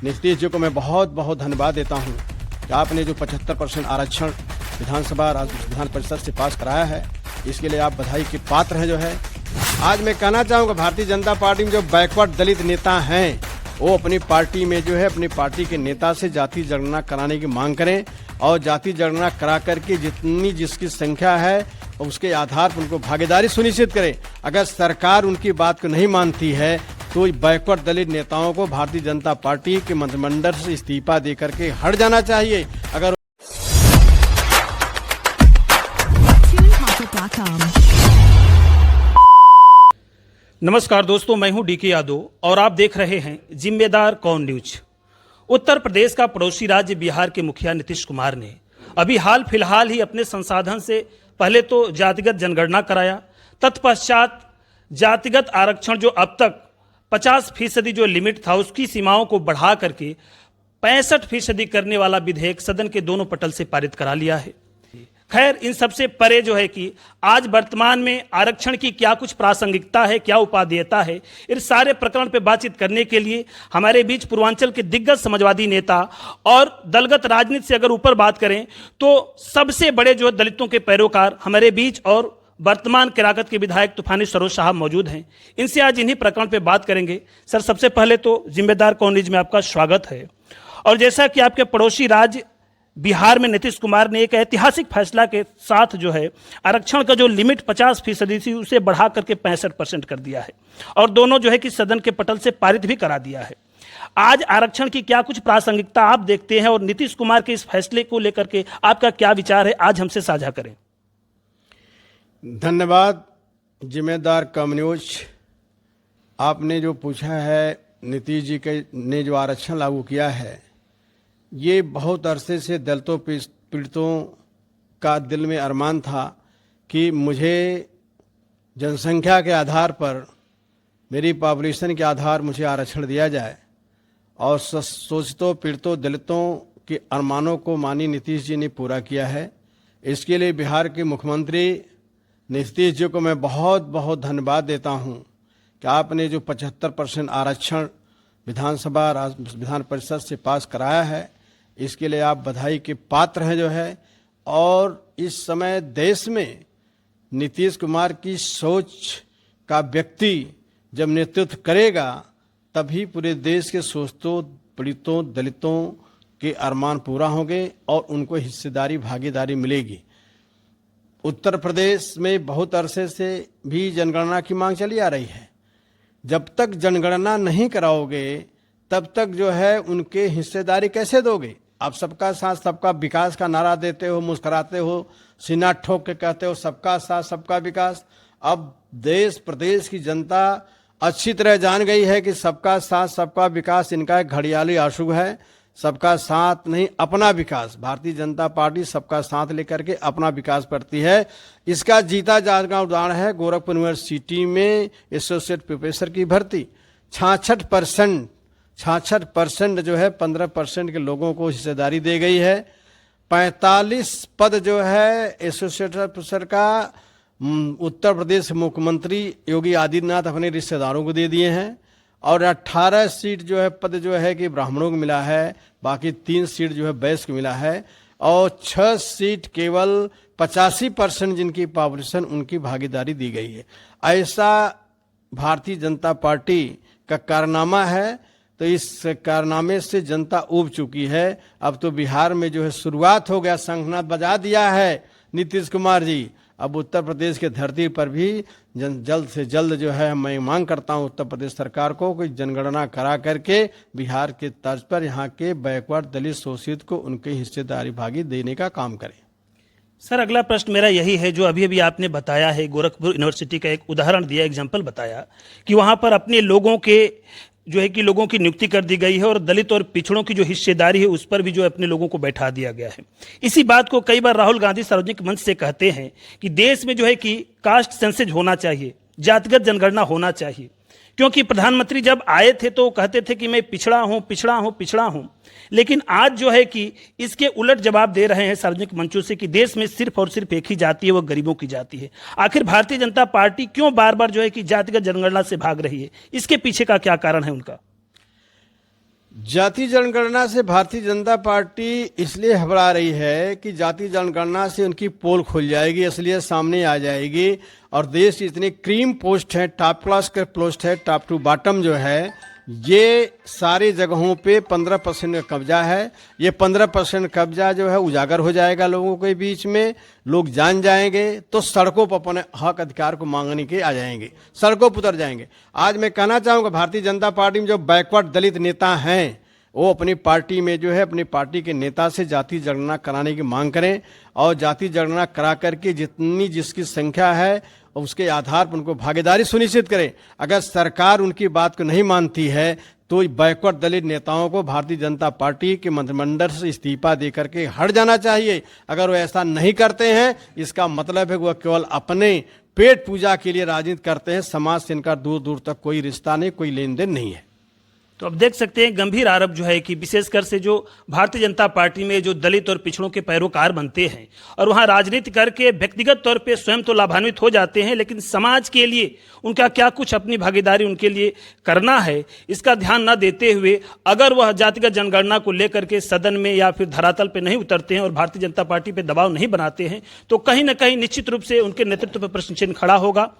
नीतीश जी को मैं बहुत बहुत धन्यवाद देता हूं कि आपने जो 75% आरक्षण विधानसभा विधान परिषद से पास कराया है, इसके लिए आप बधाई के पात्र हैं। जो है आज मैं कहना चाहूँगा, भारतीय जनता पार्टी में जो बैकवर्ड दलित नेता हैं वो अपनी पार्टी में जो है अपनी पार्टी के नेता से जाति जनगणना कराने की मांग करें और जाति जनगणना करा करके जितनी जिसकी संख्या है उसके आधार पर उनको भागीदारी सुनिश्चित करें। अगर सरकार उनकी बात को नहीं मानती है तो बैकवर्ड दलित नेताओं को भारतीय जनता पार्टी के मंत्रिमंडल से इस्तीफा दे करके हट जाना चाहिए। अगर नमस्कार दोस्तों, मैं हूं डीके यादव और आप देख रहे हैं जिम्मेदार कौन न्यूज। उत्तर प्रदेश का पड़ोसी राज्य बिहार के मुखिया नीतीश कुमार ने अभी हाल फिलहाल ही अपने संसाधन से पहले तो जातिगत जनगणना कराया, तत्पश्चात जातिगत आरक्षण जो अब तक 50% जो लिमिट था उसकी सीमाओं को बढ़ा करके 65% करने वाला विधेयक सदन के दोनों पटल से पारित करा लिया है। खैर, इन सबसे परे जो है कि आज वर्तमान में आरक्षण की क्या कुछ प्रासंगिकता है, क्या उपादेयता है, इस सारे प्रकरण पे बातचीत करने के लिए हमारे बीच पूर्वांचल के दिग्गज समाजवादी नेता और दलगत राजनीति से अगर ऊपर बात करें तो सबसे बड़े जो दलितों के पैरोकार हमारे बीच और वर्तमान केराकत के विधायक तूफानी सरोज साहब मौजूद हैं। इनसे आज इन्हीं प्रकरण पे बात करेंगे। सर, सबसे पहले तो जिम्मेदार कौन न्यूज में आपका स्वागत है। और जैसा कि आपके पड़ोसी राज्य बिहार में नीतीश कुमार ने एक ऐतिहासिक फैसला के साथ जो है आरक्षण का जो लिमिट 50% थी उसे बढ़ा करके 65% कर दिया है और दोनों जो है कि सदन के पटल से पारित भी करा दिया है। आज आरक्षण की क्या कुछ प्रासंगिकता आप देखते हैं और नीतीश कुमार के इस फैसले को लेकर के आपका क्या विचार है, आज हमसे साझा करें। धन्यवाद जिम्मेदार कम न्यूज। आपने जो पूछा है, नीतीश जी के ने जो आरक्षण लागू किया है, ये बहुत अरसे से दलितों पीड़ितों का दिल में अरमान था कि मुझे जनसंख्या के आधार पर, मेरी पॉपुलेशन के आधार मुझे आरक्षण दिया जाए और शोषितों पीड़ितों दलितों के अरमानों को माननीय नीतीश जी ने पूरा किया है। इसके लिए बिहार के मुख्यमंत्री नीतीश जी को मैं बहुत बहुत धन्यवाद देता हूं कि आपने जो 75% आरक्षण विधानसभा विधान परिषद से पास कराया है, इसके लिए आप बधाई के पात्र हैं। जो है और इस समय देश में नीतीश कुमार की सोच का व्यक्ति जब नेतृत्व करेगा तभी पूरे देश के शोषितों पीड़ितों दलितों के अरमान पूरा होंगे और उनको हिस्सेदारी भागीदारी मिलेगी। उत्तर प्रदेश में बहुत अरसे से भी जनगणना की मांग चली आ रही है। जब तक जनगणना नहीं कराओगे तब तक जो है उनके हिस्सेदारी कैसे दोगे? आप सबका साथ सबका विकास का नारा देते हो, मुस्कुराते हो, सीना ठोक के कहते हो सबका साथ सबका विकास। अब देश प्रदेश की जनता अच्छी तरह जान गई है कि सबका साथ सबका विकास इनका एक घड़ियाली आंसू है। सबका साथ नहीं, अपना विकास। भारतीय जनता पार्टी सबका साथ लेकर के अपना विकास करती है। इसका जीता जागता उदाहरण है गोरखपुर यूनिवर्सिटी में एसोसिएट प्रोफेसर की भर्ती। 66% जो है 15% के लोगों को हिस्सेदारी दी गई है। 45 पद जो है एसोसिएट प्रोफेसर का उत्तर प्रदेश मुख्यमंत्री योगी आदित्यनाथ अपने रिश्तेदारों को दे दिए हैं और 18 सीट जो है पद जो है कि ब्राह्मणों को मिला है, बाकी 3 सीट जो है वैश्य को मिला है और 6 सीट केवल 85% जिनकी पॉपुलेशन उनकी भागीदारी दी गई है। ऐसा भारतीय जनता पार्टी का कारनामा है। तो इस कारनामे से जनता ऊब चुकी है। अब तो बिहार में जो है शुरुआत हो गया, शंखनाद बजा दिया है नीतीश कुमार जी। अब उत्तर प्रदेश के धरती पर भी जल्द से जल्द जो है मैं मांग करता हूं उत्तर प्रदेश सरकार को कि जनगणना करा करके बिहार के तर्ज पर यहाँ के बैकवर्ड दलित शोषित को उनकी हिस्सेदारी भागी देने का काम करें। सर, अगला प्रश्न मेरा यही है, जो अभी अभी आपने बताया है, गोरखपुर यूनिवर्सिटी का एक उदाहरण दिया, एग्जाम्पल बताया कि वहाँ पर अपने लोगों के जो है कि लोगों की नियुक्ति कर दी गई है और दलित और पिछड़ों की जो हिस्सेदारी है उस पर भी जो अपने लोगों को बैठा दिया गया है। इसी बात को कई बार राहुल गांधी सार्वजनिक मंच से कहते हैं कि देश में जो है कि कास्ट सेंसस होना चाहिए, जातिगत जनगणना होना चाहिए। क्योंकि प्रधानमंत्री जब आए थे तो कहते थे कि मैं पिछड़ा हूं पिछड़ा हूं पिछड़ा हूं, लेकिन आज जो है कि इसके उलट जवाब दे रहे हैं सार्वजनिक मंचों से कि देश में सिर्फ और सिर्फ एक ही जाति है, वो गरीबों की जाति है। आखिर भारतीय जनता पार्टी क्यों बार बार जो है कि जातिगत जनगणना से भाग रही है? इसके पीछे का क्या कारण है उनका? जाति जनगणना से भारतीय जनता पार्टी इसलिए घबरा रही है कि जाति जनगणना से उनकी पोल खुल जाएगी, इसलिए सामने आ जाएगी। और देश की इतनी क्रीम पोस्ट है, टॉप क्लास के पोस्ट है, टॉप टू बॉटम जो है, ये सारी जगहों पे 15% का कब्जा है। ये 15% कब्जा जो है उजागर हो जाएगा लोगों के बीच में, लोग जान जाएंगे तो सड़कों पर अपने हक अधिकार को मांगने के आ जाएंगे, सड़कों पर उतर जाएंगे। आज मैं कहना चाहूँगा भारतीय जनता पार्टी में जो बैकवर्ड दलित नेता हैं वो अपनी पार्टी में जो है अपनी पार्टी के नेता से जाति जनगणना कराने की मांग करें और जाति जनगणना करा करके जितनी जिसकी संख्या है उसके आधार पर उनको भागीदारी सुनिश्चित करें। अगर सरकार उनकी बात को नहीं मानती है तो बैकवर्ड दलित नेताओं को भारतीय जनता पार्टी के मंत्रिमंडल से इस्तीफा दे करके हट जाना चाहिए। अगर वो ऐसा नहीं करते हैं इसका मतलब है वह केवल अपने पेट पूजा के लिए राजनीति करते हैं, समाज से इनका दूर दूर तक कोई रिश्ता नहीं, कोई लेन देन नहीं है। तो अब देख सकते हैं गंभीर आरोप जो है कि विशेषकर से जो भारतीय जनता पार्टी में जो दलित और पिछड़ों के पैरोकार बनते हैं और वहां राजनीति करके व्यक्तिगत तौर पे स्वयं तो लाभान्वित हो जाते हैं, लेकिन समाज के लिए उनका क्या कुछ अपनी भागीदारी उनके लिए करना है इसका ध्यान न देते हुए अगर वह जातिगत जनगणना को लेकर के सदन में या फिर धरातल पर नहीं उतरते हैं और भारतीय जनता पार्टी पर दबाव नहीं बनाते हैं तो कहीं ना कहीं निश्चित रूप से उनके नेतृत्व पर प्रश्न चिन्ह खड़ा होगा।